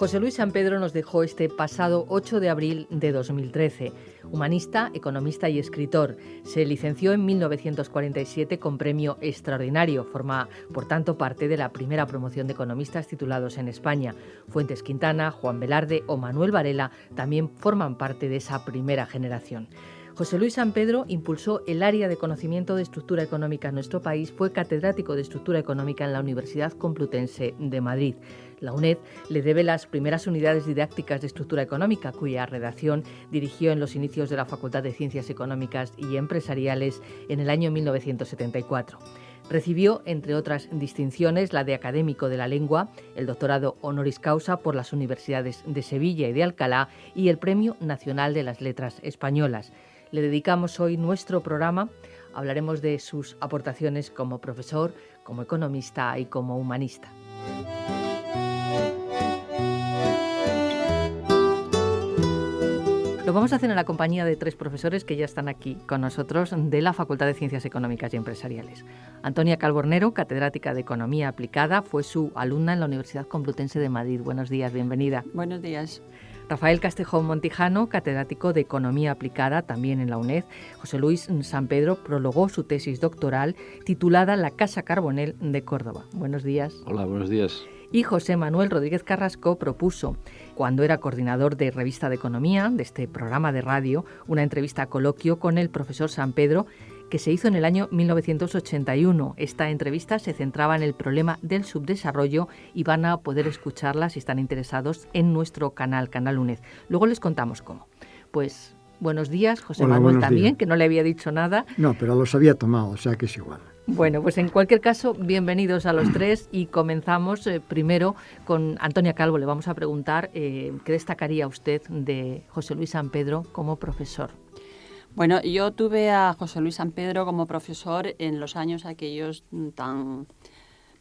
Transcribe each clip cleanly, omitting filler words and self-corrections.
José Luis Sampedro nos dejó este pasado 8 de abril de 2013. Humanista, economista y escritor. Se licenció en 1947 con premio extraordinario. Forma, por tanto, parte de la primera promoción de economistas titulados en España. Fuentes Quintana, Juan Velarde o Manuel Varela también forman parte de esa primera generación. José Luis Sampedro impulsó el área de conocimiento de estructura económica en nuestro país, fue catedrático de estructura económica en la Universidad Complutense de Madrid. La UNED le debe las primeras unidades didácticas de estructura económica, cuya redacción dirigió en los inicios de la Facultad de Ciencias Económicas y Empresariales en el año 1974. Recibió, entre otras distinciones, la de académico de la lengua, el doctorado honoris causa por las universidades de Sevilla y de Alcalá y el Premio Nacional de las Letras Españolas. Le dedicamos hoy nuestro programa. Hablaremos de sus aportaciones como profesor, como economista y como humanista. Lo vamos a hacer en la compañía de tres profesores que ya están aquí con nosotros de la Facultad de Ciencias Económicas y Empresariales. Antonia Calbornero, catedrática de Economía Aplicada, fue su alumna en la Universidad Complutense de Madrid. Buenos días, bienvenida. Buenos días. Rafael Castejón Montijano, catedrático de Economía Aplicada, también en la UNED. José Luis Sampedro prologó su tesis doctoral titulada La Casa Carbonell de Córdoba. Buenos días. Hola, buenos días. Y José Manuel Rodríguez Carrasco propuso, cuando era coordinador de Revista de Economía, de este programa de radio, una entrevista coloquio con el profesor Sampedro, que se hizo en el año 1981. Esta entrevista se centraba en el problema del subdesarrollo y van a poder escucharla si están interesados en nuestro canal UNED. Luego les contamos cómo. Pues buenos días, José Manuel también, días. Que no le había dicho nada. No, pero los había tomado, o sea que es igual. Bueno, pues en cualquier caso, bienvenidos a los tres y comenzamos primero con Antonia Calvo. Le vamos a preguntar qué destacaría usted de José Luis Sampedro como profesor. Bueno, yo tuve a José Luis Sampedro como profesor en los años aquellos tan,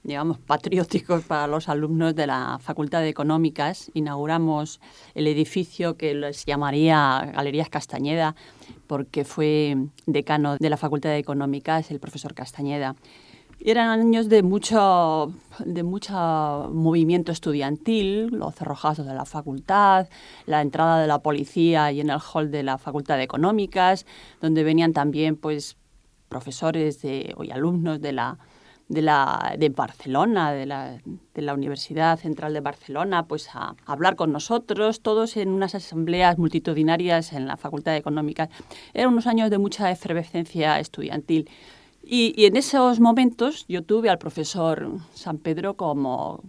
digamos, patrióticos para los alumnos de la Facultad de Económicas. Inauguramos el edificio que les llamaría Galerías Castañeda, porque fue decano de la Facultad de Económicas el profesor Castañeda. Eran años de mucho movimiento estudiantil, los cerrojazos de la facultad, la entrada de la policía y en el hall de la Facultad de Económicas, donde venían también pues profesores y alumnos de Barcelona, de la Universidad Central de Barcelona, pues a hablar con nosotros, todos en unas asambleas multitudinarias en la Facultad de Económicas. Eran unos años de mucha efervescencia estudiantil. Y en esos momentos yo tuve al profesor Sampedro como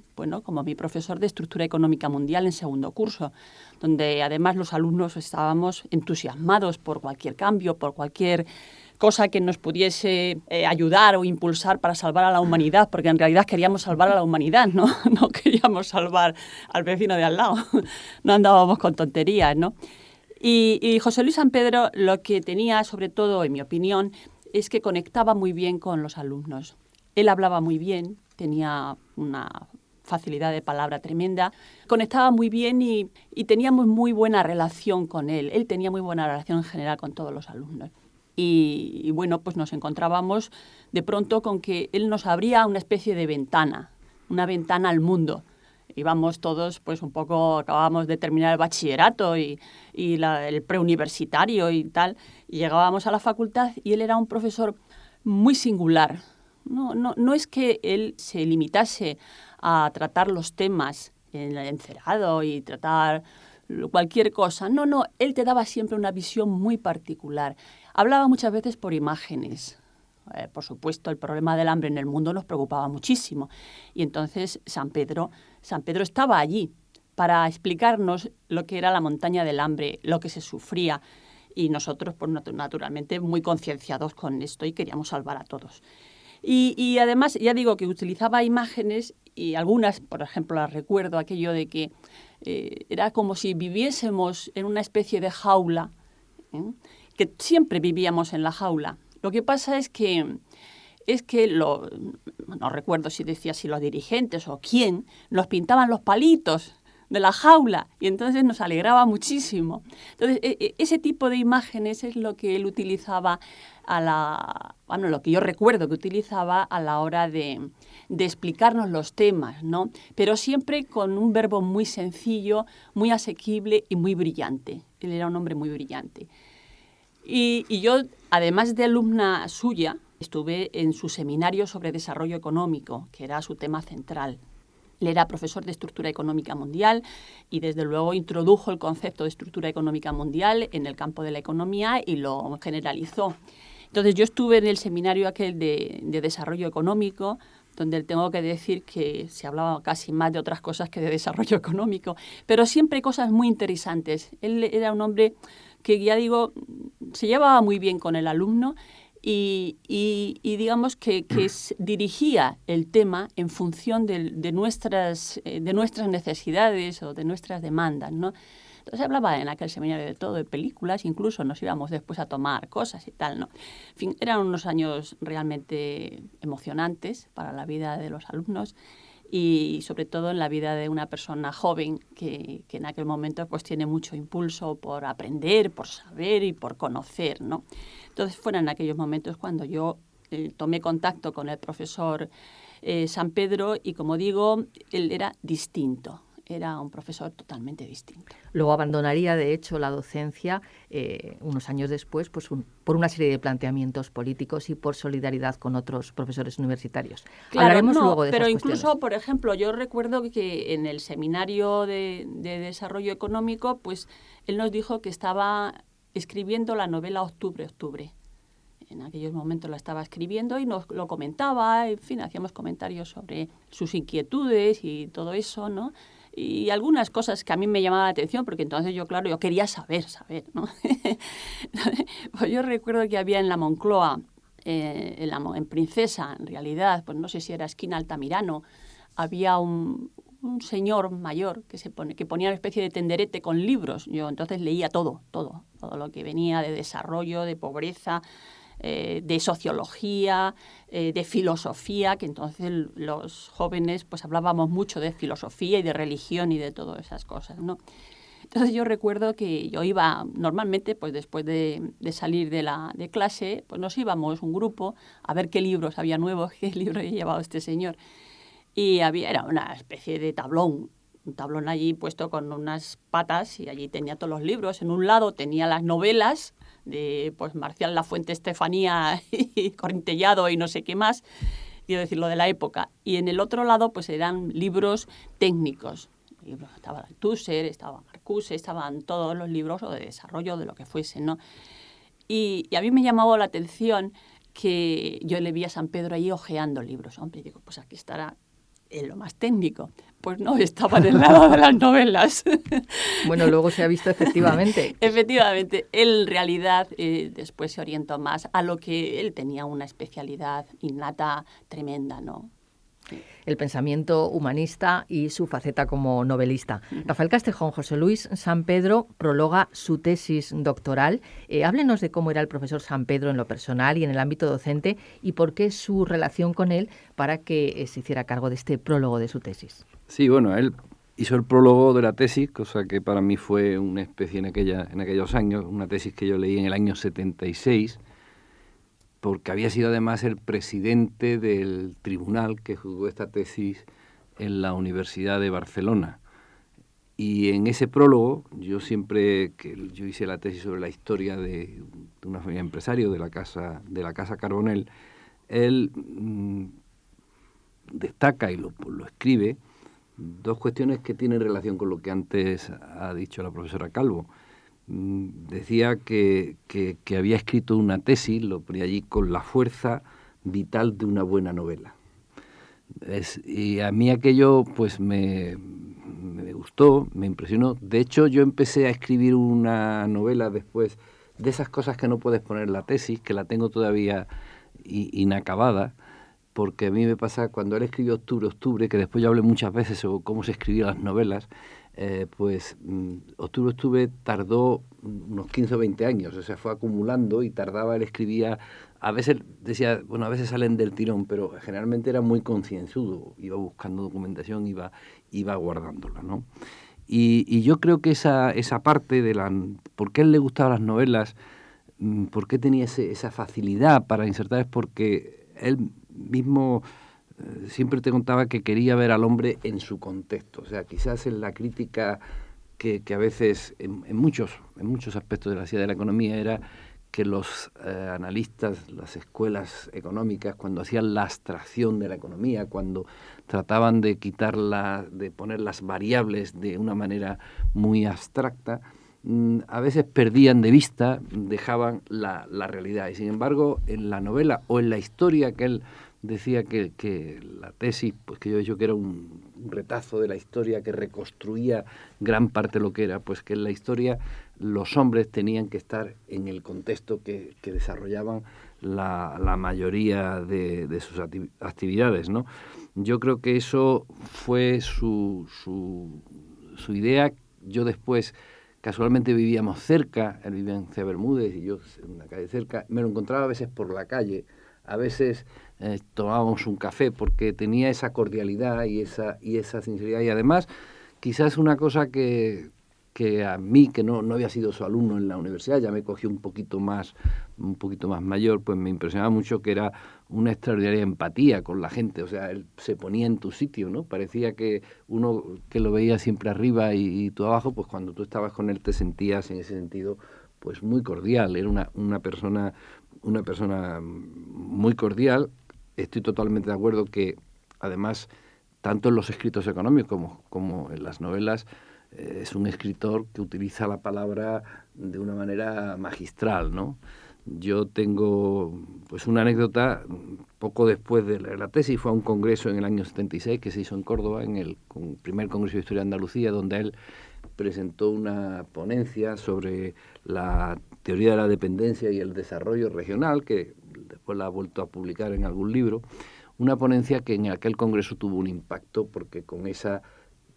mi profesor de Estructura Económica Mundial en segundo curso, donde además los alumnos estábamos entusiasmados por cualquier cambio, por cualquier cosa que nos pudiese ayudar o impulsar para salvar a la humanidad, porque en realidad queríamos salvar a la humanidad, no queríamos salvar al vecino de al lado, no andábamos con tonterías, ¿no? Y José Luis Sampedro lo que tenía, sobre todo, en mi opinión, es que conectaba muy bien con los alumnos. Él hablaba muy bien, tenía una facilidad de palabra tremenda, conectaba muy bien y teníamos muy buena relación con él. Él tenía muy buena relación en general con todos los alumnos. Y bueno, pues nos encontrábamos de pronto con que él nos abría una especie de ventana, una ventana al mundo. Íbamos todos, pues un poco, acabábamos de terminar el bachillerato y el preuniversitario y tal, y llegábamos a la facultad y él era un profesor muy singular. No es que él se limitase a tratar los temas en el encerado y tratar cualquier cosa. No, él te daba siempre una visión muy particular. Hablaba muchas veces por imágenes. Por supuesto, el problema del hambre en el mundo nos preocupaba muchísimo. Y entonces Sampedro estaba allí para explicarnos lo que era la montaña del hambre, lo que se sufría. Y nosotros, pues, naturalmente, muy concienciados con esto y queríamos salvar a todos. Y además, ya digo que utilizaba imágenes y algunas, por ejemplo, las recuerdo, aquello de que era como si viviésemos en una especie de jaula, que siempre vivíamos en la jaula. Lo que pasa es que no recuerdo si decía si los dirigentes o quién, nos pintaban los palitos de la jaula, y entonces nos alegraba muchísimo. Entonces, ese tipo de imágenes es lo que él utilizaba lo que yo recuerdo que utilizaba a la hora de explicarnos los temas, ¿no? Pero siempre con un verbo muy sencillo, muy asequible y muy brillante. Él era un hombre muy brillante. Y yo, además de alumna suya, estuve en su seminario sobre desarrollo económico, que era su tema central. Él era profesor de estructura económica mundial y desde luego introdujo el concepto de estructura económica mundial en el campo de la economía y lo generalizó. Entonces yo estuve en el seminario aquel de desarrollo económico, donde tengo que decir que se hablaba casi más de otras cosas que de desarrollo económico, pero siempre cosas muy interesantes. Él era un hombre que, ya digo, se llevaba muy bien con el alumno y digamos que dirigía el tema en función de nuestras necesidades o de nuestras demandas, ¿no? Entonces hablaba en aquel seminario de todo, de películas, incluso nos íbamos después a tomar cosas y tal, ¿no? En fin, eran unos años realmente emocionantes para la vida de los alumnos y sobre todo en la vida de una persona joven que en aquel momento pues tiene mucho impulso por aprender, por saber y por conocer, ¿no? Entonces fueron aquellos momentos cuando yo tomé contacto con el profesor San Pedro y, como digo, él era distinto. Era un profesor totalmente distinto. Luego abandonaría, de hecho, la docencia unos años después pues, por una serie de planteamientos políticos y por solidaridad con otros profesores universitarios. Claro, Hablaremos luego de pero esas incluso, cuestiones. por ejemplo, yo recuerdo que en el seminario de desarrollo económico, pues él nos dijo que estaba escribiendo la novela Octubre. En aquellos momentos la estaba escribiendo y nos lo comentaba, en fin, hacíamos comentarios sobre sus inquietudes y todo eso, ¿no? Y algunas cosas que a mí me llamaban la atención, porque entonces yo quería saber, ¿no? Pues yo recuerdo que había en la Moncloa, en Princesa, en realidad, pues no sé si era esquina Altamirano, había un señor mayor que ponía una especie de tenderete con libros. Yo entonces leía todo lo que venía de desarrollo, de pobreza, de sociología, de filosofía, que entonces los jóvenes pues hablábamos mucho de filosofía y de religión y de todas esas cosas, ¿no? Entonces yo recuerdo que yo iba normalmente, pues después de salir de clase, pues nos íbamos un grupo a ver qué libros había nuevos, qué libro había llevado este señor. Y era una especie de tablón, un tablón allí puesto con unas patas y allí tenía todos los libros. En un lado tenía las novelas de pues Marcial Lafuente Estefanía y Corintellado y no sé qué más, quiero decir, lo de la época. Y en el otro lado pues eran libros técnicos. Estaba Althusser, estaba Marcuse, estaban todos los libros o de desarrollo, de lo que fuese, ¿no? Y a mí me llamaba la atención que yo le vi a San Pedro ahí hojeando libros. Hombre, digo, pues aquí estará en lo más técnico. Pues no, estaba del lado de las novelas. Bueno, luego se ha visto efectivamente. Efectivamente, él en realidad después se orientó más a lo que él tenía una especialidad innata tremenda, ¿no? El pensamiento humanista y su faceta como novelista. Rafael Castejón, José Luis San Pedro prologa su tesis doctoral. Háblenos de cómo era el profesor San Pedro en lo personal y en el ámbito docente y por qué su relación con él para que se hiciera cargo de este prólogo de su tesis. Sí, bueno, él hizo el prólogo de la tesis, cosa que para mí fue una especie en aquellos años, una tesis que yo leí en el año 76, porque había sido además el presidente del tribunal que juzgó esta tesis en la Universidad de Barcelona. Y en ese prólogo, yo hice la tesis sobre la historia de una familia de empresarios de la casa Carbonell, él destaca y lo escribe dos cuestiones que tienen relación con lo que antes ha dicho la profesora Calvo. Decía que había escrito una tesis, lo ponía allí, con la fuerza vital de una buena novela. Y a mí aquello pues me gustó, me impresionó. De hecho, yo empecé a escribir una novela después de esas cosas que no puedes poner en la tesis, que la tengo todavía inacabada, porque a mí me pasa cuando él escribió Octubre, que después yo hablé muchas veces sobre cómo se escribían las novelas, Octubre tardó unos 15 o 20 años, o sea, fue acumulando y tardaba, él escribía, a veces decía, bueno, a veces salen del tirón, pero generalmente era muy concienzudo, iba buscando documentación, iba guardándola, ¿no? Y yo creo que esa parte de por qué a él le gustaban las novelas, por qué tenía esa facilidad para insertar, es porque él mismo siempre te contaba que quería ver al hombre en su contexto. O sea, quizás en la crítica que a veces, en muchos aspectos de la ciencia de la economía, era que los analistas, las escuelas económicas, cuando hacían la abstracción de la economía, cuando trataban de de poner las variables de una manera muy abstracta, a veces perdían de vista, dejaban la realidad. Y sin embargo, en la novela o en la historia que él decía que la tesis, pues que yo he dicho que era un retazo de la historia que reconstruía gran parte de lo que era, pues que en la historia los hombres tenían que estar en el contexto que desarrollaban la mayoría de sus actividades, ¿no? Yo creo que eso fue su idea. Yo después, casualmente vivíamos cerca, él vivía en Cea Bermúdez y yo en una calle cerca, me lo encontraba a veces por la calle, a veces tomábamos un café porque tenía esa cordialidad y esa sinceridad. Y además, quizás una cosa que a mí, que no había sido su alumno en la universidad, ya me cogió un poquito más mayor, pues me impresionaba mucho que era una extraordinaria empatía con la gente. O sea, él se ponía en tu sitio, ¿no? Parecía que uno que lo veía siempre arriba y tú abajo, pues cuando tú estabas con él te sentías en ese sentido pues muy cordial. Era una persona muy cordial. Estoy totalmente de acuerdo que, además, tanto en los escritos económicos como en las novelas, es un escritor que utiliza la palabra de una manera magistral, ¿no? Yo tengo pues una anécdota. Poco después de la tesis, fue a un congreso en el año 76 que se hizo en Córdoba, en el primer Congreso de Historia de Andalucía, donde él presentó una ponencia sobre la teoría de la dependencia y el desarrollo regional, que después la ha vuelto a publicar en algún libro. Una ponencia que en aquel congreso tuvo un impacto, porque con esa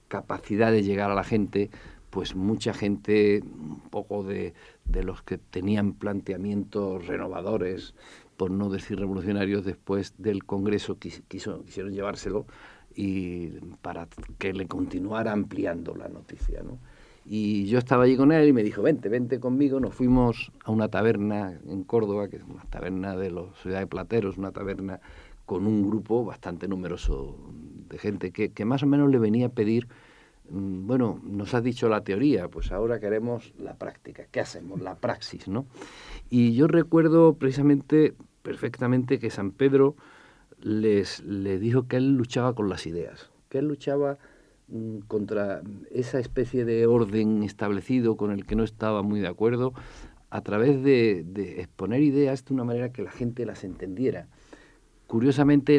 capacidad de llegar a la gente, pues mucha gente, un poco de los que tenían planteamientos renovadores, por no decir revolucionarios, después del congreso quisieron llevárselo y para que le continuara ampliando la noticia, ¿no? Y yo estaba allí con él y me dijo, vente conmigo. Nos fuimos a una taberna en Córdoba, que es una taberna de la Sociedad de Plateros, una taberna con un grupo bastante numeroso de gente que más o menos le venía a pedir, bueno, nos has dicho la teoría, pues ahora queremos la práctica. ¿Qué hacemos? La praxis, ¿no? Y yo recuerdo perfectamente que San Pedro les dijo que él luchaba con las ideas, que él luchaba contra esa especie de orden establecido con el que no estaba muy de acuerdo, a través de exponer ideas de una manera que la gente las entendiera. Curiosamente,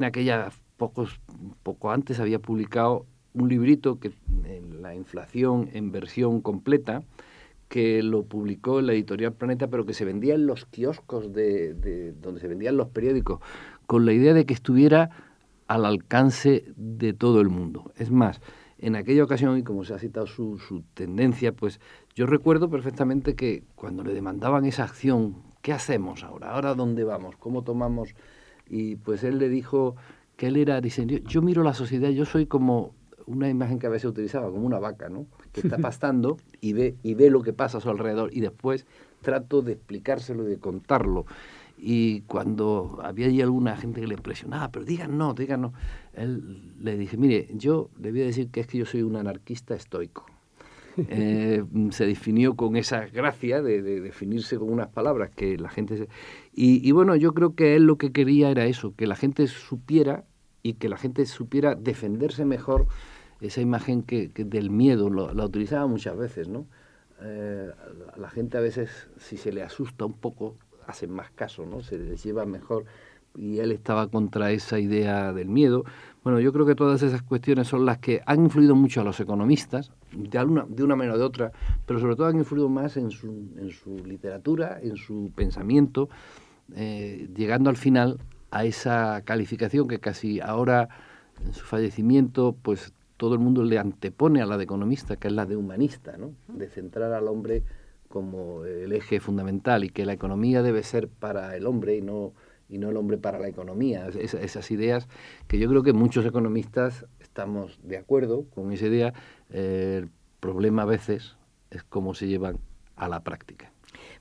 poco antes había publicado un librito que en la inflación en versión completa, que lo publicó en la editorial Planeta, pero que se vendía en los kioscos de donde se vendían los periódicos, con la idea de que estuviera al alcance de todo el mundo. Es más, en aquella ocasión, y como se ha citado su tendencia, pues yo recuerdo perfectamente que cuando le demandaban esa acción, ¿qué hacemos ahora? ¿Ahora dónde vamos? ¿Cómo tomamos? Y pues él le dijo que él era diseñador. Yo miro la sociedad, yo soy como una imagen que a veces utilizaba, como una vaca, ¿no? Que está pastando y ve lo que pasa a su alrededor, y después trato de explicárselo y de contarlo. Y cuando había allí alguna gente que le presionaba, pero díganos, él le dije, mire, yo le voy a decir que es que yo soy un anarquista estoico. Se definió con esa gracia de definirse con unas palabras que la gente... Y bueno, yo creo que él lo que quería era eso, que la gente supiera, y que la gente supiera defenderse mejor. Esa imagen que del miedo la utilizaba muchas veces, ¿no? A la gente a veces, si se le asusta un poco, hacen más caso, ¿no? Se les lleva mejor, y él estaba contra esa idea del miedo. Bueno, yo creo que todas esas cuestiones son las que han influido mucho a los economistas, de una manera o de otra, pero sobre todo han influido más en su literatura, en su pensamiento, llegando al final a esa calificación que casi ahora, en su fallecimiento, pues todo el mundo le antepone a la de economista, que es la de humanista, ¿no? De centrar al hombre como el eje fundamental, y que la economía debe ser para el hombre y no el hombre para la economía. Esas ideas que yo creo que muchos economistas estamos de acuerdo con esa idea. El problema a veces es cómo se llevan a la práctica.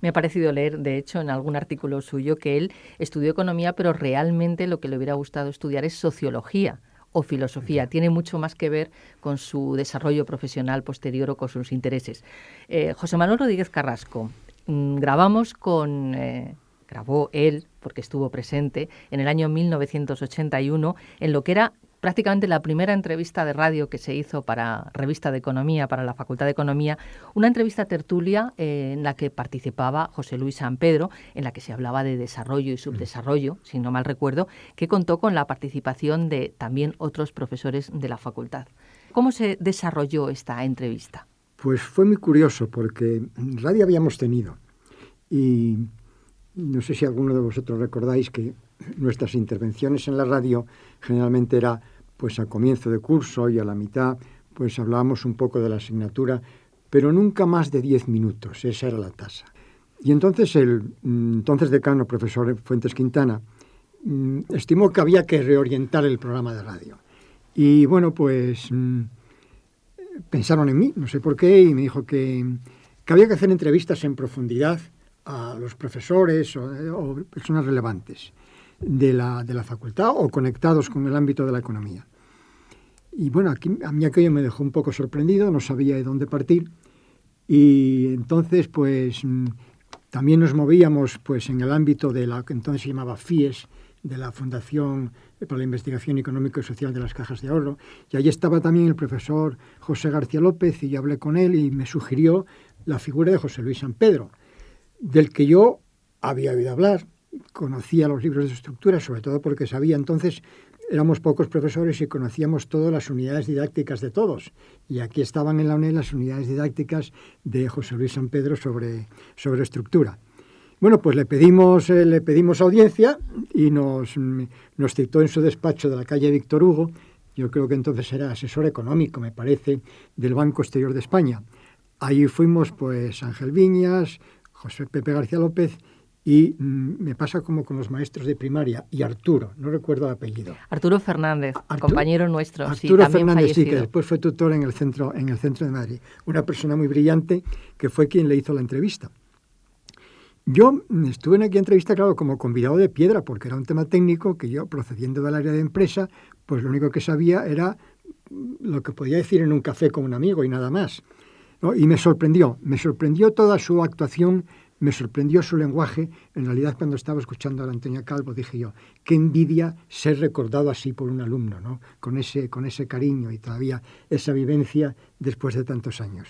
Me ha parecido leer, de hecho, en algún artículo suyo que él estudió economía, pero realmente lo que le hubiera gustado estudiar es sociología o filosofía. Tiene mucho más que ver con su desarrollo profesional posterior o con sus intereses. José Manuel Rodríguez Carrasco, grabó él, porque estuvo presente, en el año 1981, en lo que era prácticamente la primera entrevista de radio que se hizo para Revista de Economía, para la Facultad de Economía, una entrevista tertulia en la que participaba José Luis San Pedro, en la que se hablaba de desarrollo y subdesarrollo, si no mal recuerdo, que contó con la participación de también otros profesores de la facultad. ¿Cómo se desarrolló esta entrevista? Pues fue muy curioso porque radio habíamos tenido y no sé si alguno de vosotros recordáis que nuestras intervenciones en la radio generalmente era pues a comienzo de curso y a la mitad pues hablábamos un poco de la asignatura, pero nunca más de 10 minutos, esa era la tasa. Y entonces el entonces decano, profesor Fuentes Quintana, estimó que había que reorientar el programa de radio. Y bueno, pues pensaron en mí, no sé por qué, y me dijo que había que hacer entrevistas en profundidad a los profesores o personas relevantes de la facultad o conectados con el ámbito de la economía. Y bueno, a mí aquello me dejó un poco sorprendido, no sabía de dónde partir y entonces pues también nos movíamos pues en el ámbito de la que entonces se llamaba FIES, de la Fundación para la Investigación Económica y Social de las Cajas de Ahorro, y allí estaba también el profesor José García López y yo hablé con él y me sugirió la figura de José Luis San Pedro, del que yo había oído hablar, conocía los libros de estructura, sobre todo porque sabía entonces, éramos pocos profesores y conocíamos todas las unidades didácticas de todos. Y aquí estaban en la UNED las unidades didácticas de José Luis San Pedro sobre estructura. Bueno, pues le pedimos audiencia y nos citó en su despacho de la calle Víctor Hugo. Yo creo que entonces era asesor económico, me parece, del Banco Exterior de España. Ahí fuimos pues Ángel Viñas, José Pepe García López y me pasa como con los maestros de primaria y Arturo, no recuerdo el apellido. Arturo Fernández, compañero nuestro, Arturo sí, también Fernández, fallecido. sí, que después fue tutor en el centro de Madrid. Una persona muy brillante que fue quien le hizo la entrevista. Yo estuve en aquella entrevista, claro, como convidado de piedra, porque era un tema técnico que yo, procediendo del área de empresa, pues lo único que sabía era lo que podía decir en un café con un amigo y nada más, ¿no? Y me sorprendió toda su actuación, me sorprendió su lenguaje. En realidad, cuando estaba escuchando a la Antonia Calvo, dije yo, qué envidia ser recordado así por un alumno, ¿no? Con ese cariño y todavía esa vivencia después de tantos años.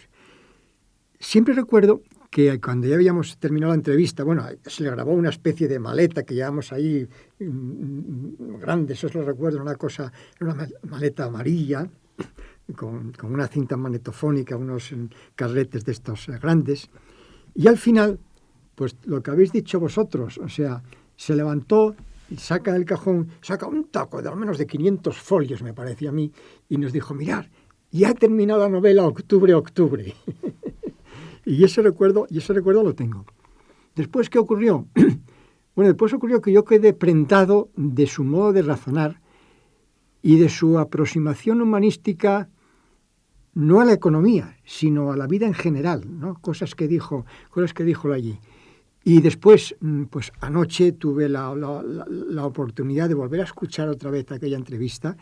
Siempre recuerdo que cuando ya habíamos terminado la entrevista, bueno, se le grabó una especie de maleta que llevamos ahí, grande, eso os lo recuerdo, una maleta amarilla, con una cinta magnetofónica, unos carretes de estos grandes, y al final, pues lo que habéis dicho vosotros, o sea, se levantó y saca del cajón, saca un taco de al menos de 500 folios, me parecía a mí, y nos dijo, mirad, ya ha terminado la novela Octubre. Y ese recuerdo lo tengo. ¿Después qué ocurrió? Bueno, después ocurrió que yo quedé prendado de su modo de razonar y de su aproximación humanística, no a la economía, sino a la vida en general, ¿no? Cosas que dijo allí. Y después, pues anoche tuve la oportunidad de volver a escuchar otra vez aquella entrevista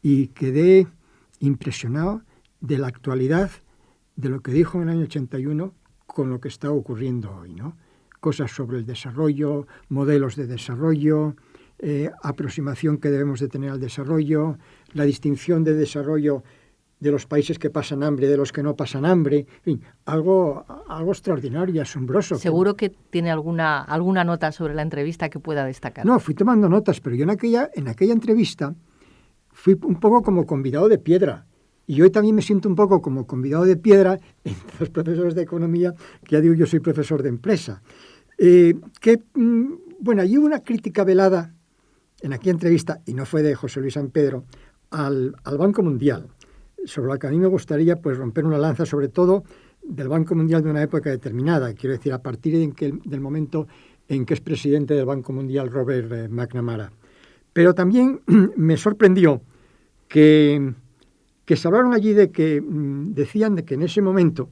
y quedé impresionado de la actualidad de lo que dijo en el año 81 con lo que está ocurriendo hoy, ¿no? Cosas sobre el desarrollo, modelos de desarrollo, aproximación que debemos de tener al desarrollo, la distinción de desarrollo de los países que pasan hambre y de los que no pasan hambre, en fin, algo extraordinario y asombroso. Seguro que tiene alguna nota sobre la entrevista que pueda destacar. No, fui tomando notas, pero yo en aquella entrevista fui un poco como convidado de piedra. Y hoy también me siento un poco como convidado de piedra entre los profesores de economía, que ya digo, yo soy profesor de empresa. Bueno, allí hubo una crítica velada en aquella entrevista, y no fue de José Luis San Pedro, al Banco Mundial, sobre la que a mí me gustaría pues romper una lanza, sobre todo del Banco Mundial de una época determinada, quiero decir, a partir del momento en que es presidente del Banco Mundial Robert McNamara. Pero también me sorprendió que que se hablaron allí de que decían de que en ese momento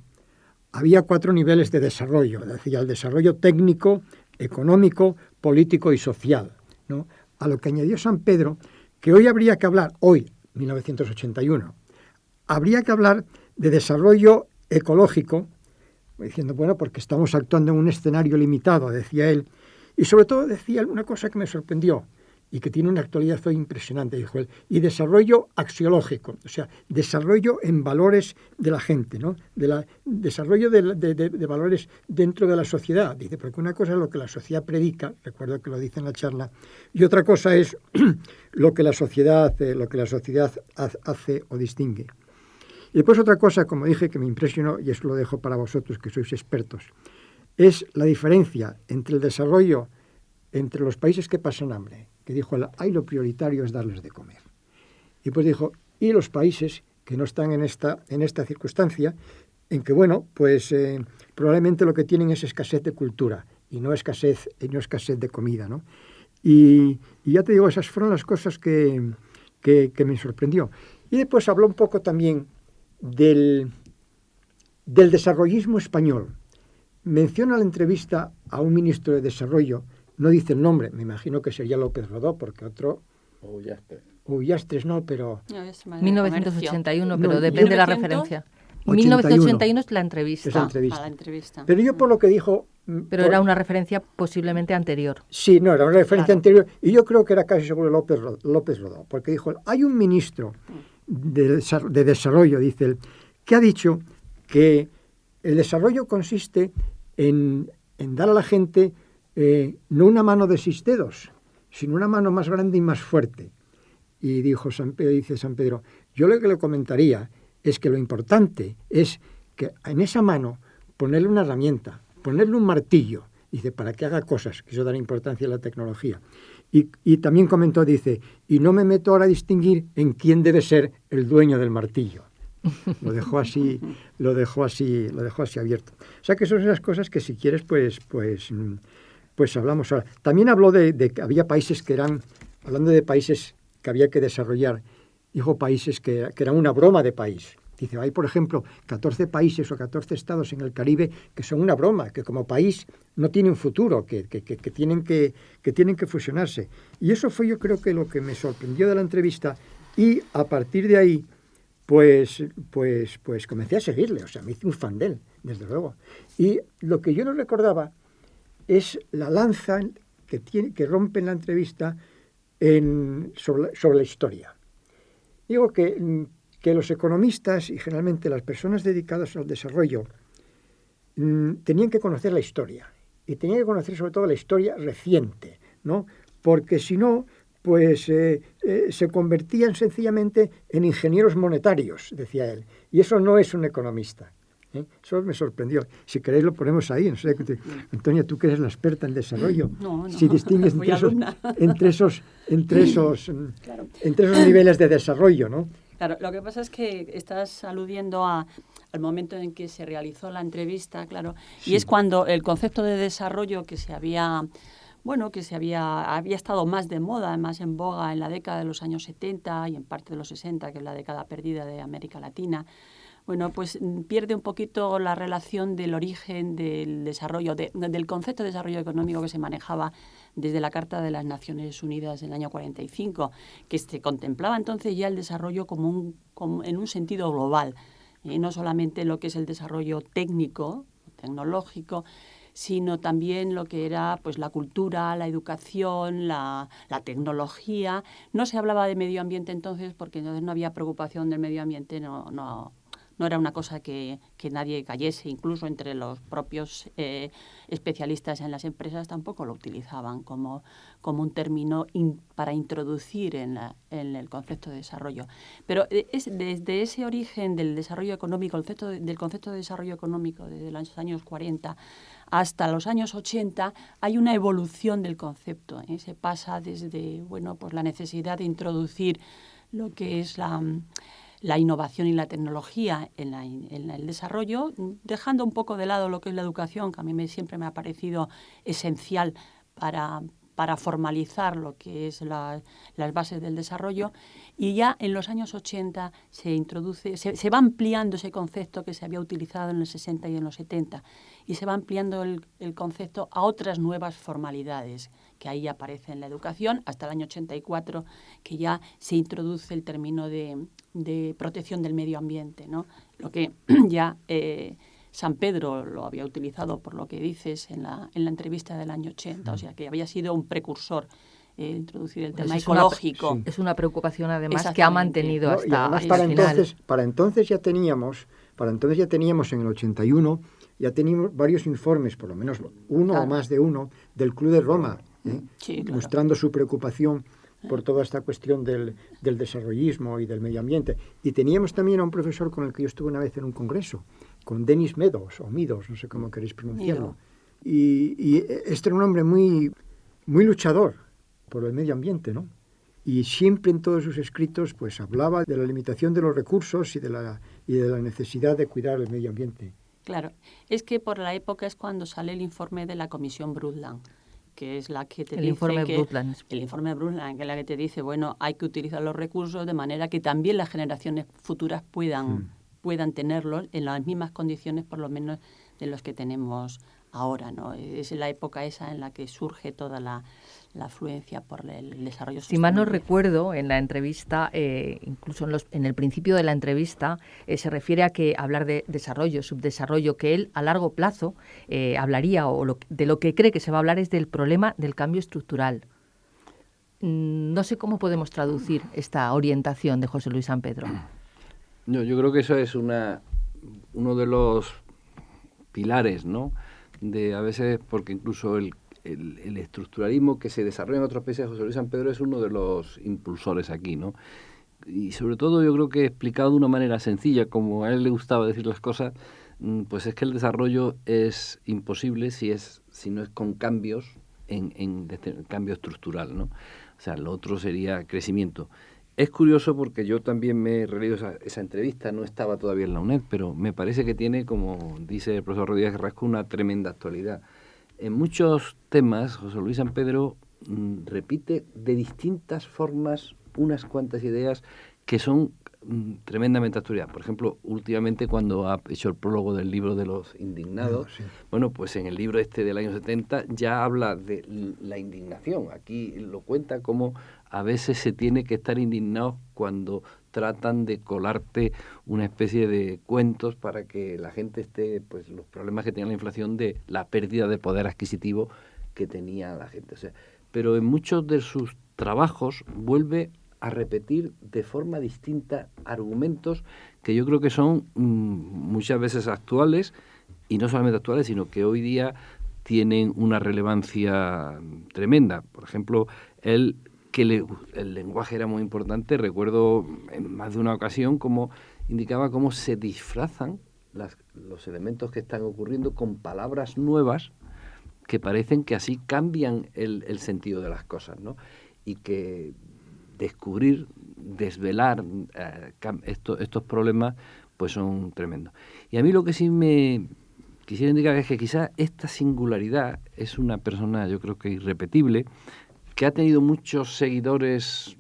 había 4 niveles de desarrollo. Decía el desarrollo técnico, económico, político y social, ¿no? A lo que añadió San Pedro que hoy habría que hablar, hoy, 1981, habría que hablar de desarrollo ecológico, diciendo, bueno, porque estamos actuando en un escenario limitado, decía él, y sobre todo decía una cosa que me sorprendió y que tiene una actualidad hoy impresionante, dijo él, y desarrollo axiológico, o sea, desarrollo en valores de la gente, ¿no? Desarrollo de valores dentro de la sociedad. Dice, porque una cosa es lo que la sociedad predica, recuerdo que lo dice en la charla, y otra cosa es lo que la sociedad hace o distingue. Y después otra cosa, como dije, que me impresionó, y eso lo dejo para vosotros que sois expertos, es la diferencia entre el desarrollo entre los países que pasan hambre, que dijo, ahí lo prioritario es darles de comer. Y pues dijo, y los países que no están en esta circunstancia, en que, bueno, pues probablemente lo que tienen es escasez de cultura y no escasez de comida, ¿no? Y ya te digo, esas fueron las cosas que me sorprendió. Y después habló un poco también del desarrollismo español. Menciona la entrevista a un ministro de Desarrollo, no dice el nombre, me imagino que sería López Rodó, porque otro... Ullastres no, pero... No, es más de 1981, comercio. pero No, depende de la 1900. referencia. 81. 1981 es la entrevista. Es la entrevista. A la entrevista. Pero yo por lo que dijo... Pero era una referencia posiblemente anterior. Sí, no, era una referencia Claro. anterior, y yo creo que era casi seguro López Rodó, porque dijo, hay un ministro de Desarrollo, dice él, que ha dicho que el desarrollo consiste en dar a la gente no una mano de 6 dedos, sino una mano más grande y más fuerte. Y dice San Pedro, yo lo que le comentaría es que lo importante es que en esa mano ponerle una herramienta, ponerle un martillo, dice, para que haga cosas, que eso da importancia a la tecnología. Y también comentó, dice, y no me meto ahora a distinguir en quién debe ser el dueño del martillo. Lo dejó así abierto. O sea que son esas cosas que si quieres, pues hablamos ahora. También habló de que había países que eran, hablando de países que había que desarrollar, dijo países que eran una broma de país. Dice, hay por ejemplo 14 países o 14 estados en el Caribe que son una broma, que como país no tienen futuro, que tienen que fusionarse. Y eso fue, yo creo, que lo que me sorprendió de la entrevista, y a partir de ahí pues comencé a seguirle, o sea, me hice un fan de él, desde luego. Y lo que yo no recordaba es la lanza que rompe en la entrevista sobre la historia. Digo que los economistas y generalmente las personas dedicadas al desarrollo tenían que conocer la historia, y tenían que conocer sobre todo la historia reciente, ¿no? Porque si no, pues se convertían sencillamente en ingenieros monetarios, decía él, y eso no es un economista. Eso me sorprendió. Si queréis lo ponemos ahí. No sé, Antonia, tú que eres la experta en desarrollo, No, si distingues fui alumna. entre esos niveles de desarrollo, ¿no? Claro, lo que pasa es que estás aludiendo al momento en que se realizó la entrevista, claro, Sí. y es cuando el concepto de desarrollo que había estado más de moda, más en boga en la década de los años 70 y en parte de los 60, que es la década perdida de América Latina, bueno, pues pierde un poquito la relación del origen del desarrollo, del concepto de desarrollo económico que se manejaba desde la Carta de las Naciones Unidas del año 45, que se contemplaba entonces ya el desarrollo como en un sentido global, no solamente lo que es el desarrollo técnico, tecnológico, sino también lo que era pues la cultura, la educación, la tecnología. No se hablaba de medio ambiente entonces porque entonces no había preocupación del medio ambiente, no era una cosa que nadie cayese, incluso entre los propios especialistas en las empresas tampoco lo utilizaban como un término para introducir en el concepto de desarrollo. Pero desde ese origen del desarrollo económico, del concepto de desarrollo económico desde los años 40 hasta los años 80, hay una evolución del concepto. Se pasa desde pues la necesidad de introducir lo que es la innovación y la tecnología en el desarrollo, dejando un poco de lado lo que es la educación, que a mí siempre me ha parecido esencial para para formalizar lo que es las bases del desarrollo, y ya en los años 80 se va ampliando ese concepto que se había utilizado en los 60 y en los 70, y se va ampliando el concepto a otras nuevas formalidades, que ahí aparece en la educación, hasta el año 84, que ya se introduce el término de protección del medio ambiente, ¿no? Lo que ya San Pedro lo había utilizado, por lo que dices, en la entrevista del año 80, o sea que había sido un precursor introducir el tema ecológico. Es una preocupación, además, que ha mantenido hasta para el final. Para entonces ya teníamos en el 81, ya teníamos varios informes, por lo menos uno o más de uno, del Club de Roma, sí, claro, mostrando su preocupación por toda esta cuestión del desarrollismo y del medio ambiente. Y teníamos también a un profesor con el que yo estuve una vez en un congreso, con Denis Meadows, no sé cómo queréis pronunciarlo. Y este era un hombre muy, muy luchador por el medio ambiente, ¿no? Y siempre en todos sus escritos pues hablaba de la limitación de los recursos y de la necesidad de cuidar el medio ambiente. Claro, es que por la época es cuando sale el informe de la Comisión Brundtland, que es la que te dice informe Brundtland, que es la que te dice, bueno, hay que utilizar los recursos de manera que también las generaciones futuras puedan tenerlos en las mismas condiciones, por lo menos, de los que tenemos ahora, ¿no? Es la época esa en la que surge toda la afluencia por el desarrollo sostenible. Si mal no recuerdo, en la entrevista, incluso en el principio de la entrevista, se refiere a que hablar de desarrollo, subdesarrollo, que él a largo plazo hablaría, de lo que cree que se va a hablar es del problema del cambio estructural. No sé cómo podemos traducir esta orientación de José Luis San Pedro. No, yo creo que eso es uno de los pilares, ¿no? De a veces, porque incluso el estructuralismo que se desarrolla en otros países, José Luis San Pedro es uno de los impulsores aquí, ¿no? Y sobre todo yo creo que explicado de una manera sencilla, como a él le gustaba decir las cosas, pues es que el desarrollo es imposible si no es con cambios en cambio estructural, ¿no? O sea, lo otro sería crecimiento. Es curioso porque yo también me he releído esa entrevista, no estaba todavía en la UNED, pero me parece que tiene, como dice el profesor Rodríguez Carrasco, una tremenda actualidad. En muchos temas, José Luis San Pedro repite de distintas formas unas cuantas ideas que son tremendamente actualidad. Por ejemplo, últimamente cuando ha hecho el prólogo del libro de los indignados, bueno, pues en el libro del año 70 ya habla de la indignación. Aquí lo cuenta como a veces se tiene que estar indignado cuando tratan de colarte una especie de cuentos para que la gente esté, pues los problemas que tenía la inflación de la pérdida de poder adquisitivo que tenía la gente. O sea, pero en muchos de sus trabajos vuelve a repetir de forma distinta argumentos que yo creo que son muchas veces actuales, y no solamente actuales, sino que hoy día tienen una relevancia tremenda. Por ejemplo, el lenguaje era muy importante. Recuerdo en más de una ocasión cómo indicaba cómo se disfrazan los elementos que están ocurriendo con palabras nuevas que parecen que así cambian el sentido de las cosas, ¿no? Y que desvelar estos problemas, pues son tremendos. Y a mí lo que sí me quisiera indicar es que quizás esta singularidad es una persona, yo creo que irrepetible, que ha tenido muchos seguidores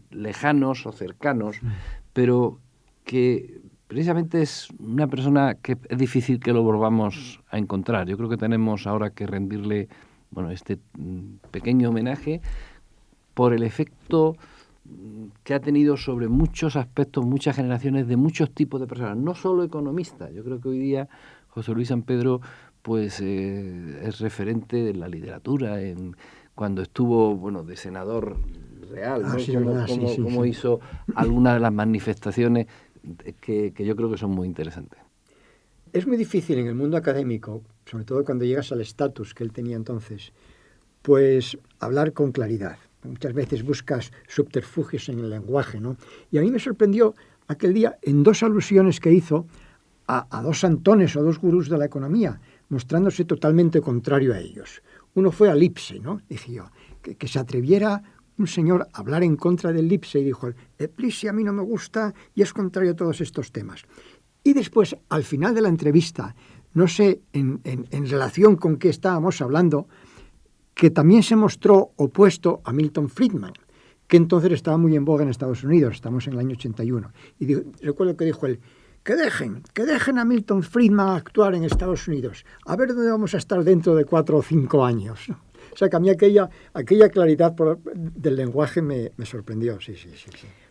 lejanos o cercanos, pero que precisamente es una persona que es difícil que lo volvamos a encontrar. Yo creo que tenemos ahora que rendirle este pequeño homenaje por el efecto que ha tenido sobre muchos aspectos, muchas generaciones de muchos tipos de personas, no solo economistas. Yo creo que hoy día José Luis San Pedro pues es referente de la literatura, cuando estuvo de senador real, ¿no? Cómo hizo algunas de las manifestaciones que yo creo que son muy interesantes. Es muy difícil en el mundo académico, sobre todo cuando llegas al estatus que él tenía entonces, pues hablar con claridad. Muchas veces buscas subterfugios en el lenguaje, ¿no? Y a mí me sorprendió aquel día en dos alusiones que hizo a dos santones o dos gurús de la economía, mostrándose totalmente contrario a ellos. Uno fue a Lipse, ¿no? Dije yo, que se atreviera un señor a hablar en contra del Lipse y dijo, el Lipse a mí no me gusta y es contrario a todos estos temas. Y después, al final de la entrevista, no sé en relación con qué estábamos hablando, que también se mostró opuesto a Milton Friedman, que entonces estaba muy en boga en Estados Unidos, estamos en el año 81. Y recuerdo que dijo él, que dejen a Milton Friedman actuar en Estados Unidos, a ver dónde vamos a estar dentro de 4 o 5 años. O sea, que a mí aquella claridad del lenguaje me sorprendió, sí.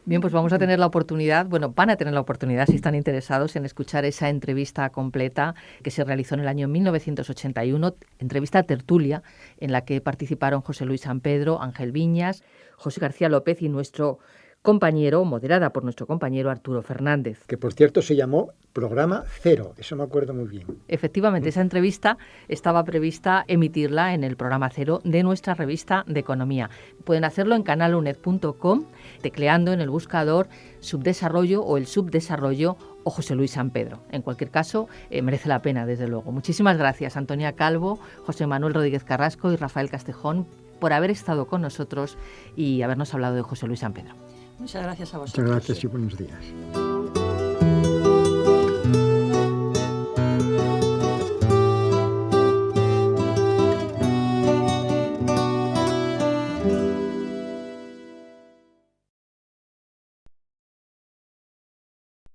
Bien, pues vamos a tener la oportunidad, van a tener la oportunidad, si están interesados, en escuchar esa entrevista completa que se realizó en el año 1981, entrevista tertulia, en la que participaron José Luis San Pedro, Ángel Viñas, José García López y nuestro compañero, moderada por nuestro compañero Arturo Fernández. Que por cierto se llamó Programa Cero, eso me acuerdo muy bien. Efectivamente, esa entrevista estaba prevista emitirla en el Programa Cero de nuestra revista de Economía. Pueden hacerlo en canaluned.com, tecleando en el buscador Subdesarrollo o el Subdesarrollo o José Luis San Pedro. En cualquier caso, merece la pena, desde luego. Muchísimas gracias, Antonia Calvo, José Manuel Rodríguez Carrasco y Rafael Castejón, por haber estado con nosotros y habernos hablado de José Luis San Pedro. Muchas gracias a vosotros. Muchas gracias y buenos días.